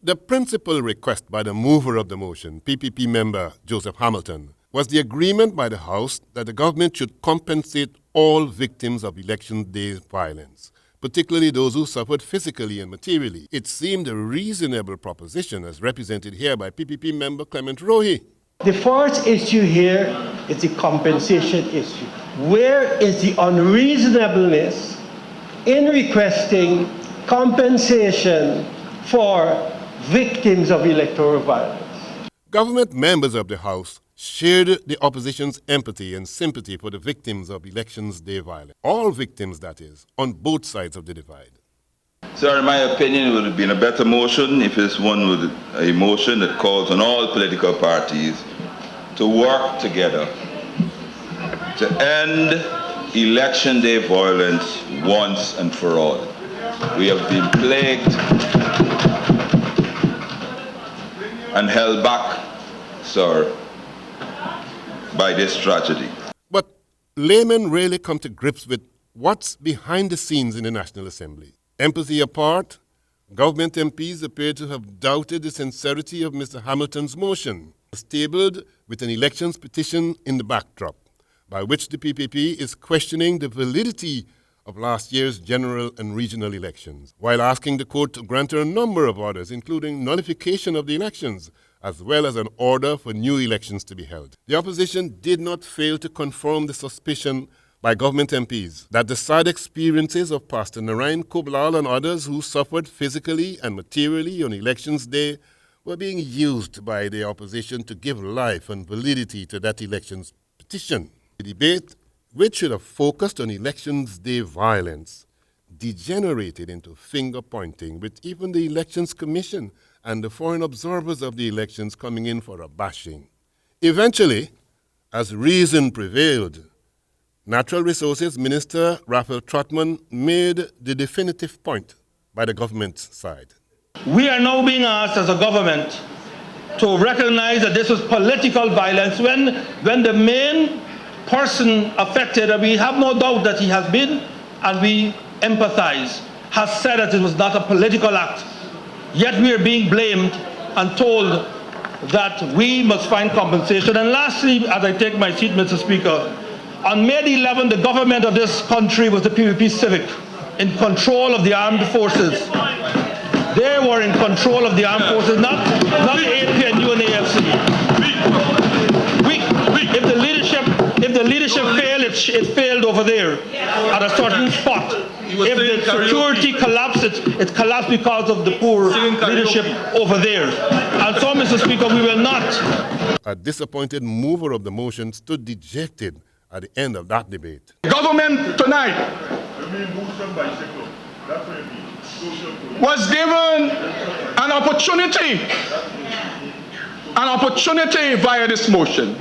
The principal request by the mover of the motion, PPP member Joseph Hamilton, was the agreement by the House that the government should compensate all victims of Election Day violence, particularly those who suffered physically and materially. It seemed a reasonable proposition as represented here by PPP member Clement Rohi. The first issue here is the compensation issue. Where is the unreasonableness in requesting compensation for victims of electoral violence? Government members of the House shared the opposition's empathy and sympathy for the victims of Elections Day violence. All victims, that is, on both sides of the divide. Sir, in my opinion, it would have been a better motion if it's one with a motion that calls on all political parties to work together to end Election Day violence once and for all. We have been plagued and held back, sir, by this tragedy. But laymen rarely come to grips with what's behind the scenes in the National Assembly. Empathy apart, government MPs appear to have doubted the sincerity of Mr. Hamilton's motion, tabled with an elections petition in the backdrop, by which the PPP is questioning the validity of last year's general and regional elections, while asking the court to grant her a number of orders, including nullification of the elections, as well as an order for new elections to be held. The opposition did not fail to confirm the suspicion by government MPs that the sad experiences of Pastor Narayan Kublal and others who suffered physically and materially on Elections Day were being used by the opposition to give life and validity to that elections petition. The debate, which should have focused on Elections Day violence, degenerated into finger-pointing, with even the Elections Commission and the foreign observers of the elections coming in for a bashing. Eventually, as reason prevailed, Natural Resources Minister Raphael Trotman made the definitive point by the government's side. We are now being asked as a government to recognize that this was political violence when the main person affected, and we have no doubt that he has been, and we empathize, has said that it was not a political act. Yet we are being blamed and told that we must find compensation. And lastly, as I take my seat, Mr. Speaker, on May the 11th, the government of this country was the PPP Civic, in control of the armed forces. They were in control of the armed forces, not the APNU and AFC. If the leadership failed, it failed over there at a certain spot. If the security collapsed, it collapsed because of the poor leadership over there. And so, Mr. Speaker, we will not. A disappointed mover of the motion stood dejected at the end of that debate. Government tonight was given an opportunity via this motion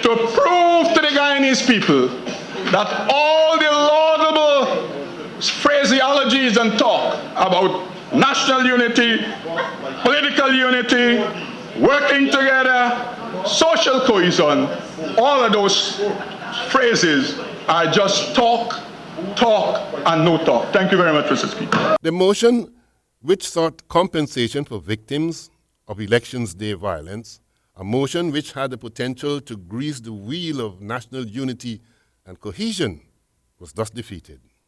to prove to the Guyanese people that all the laudable phraseologies and talk about national unity, political unity, working together, social cohesion, all of those phrases are just talk, and no talk. Thank you very much, Mr. Speaker. The motion, which sought compensation for victims of Elections Day violence, a motion which had the potential to grease the wheel of national unity and cohesion, was thus defeated.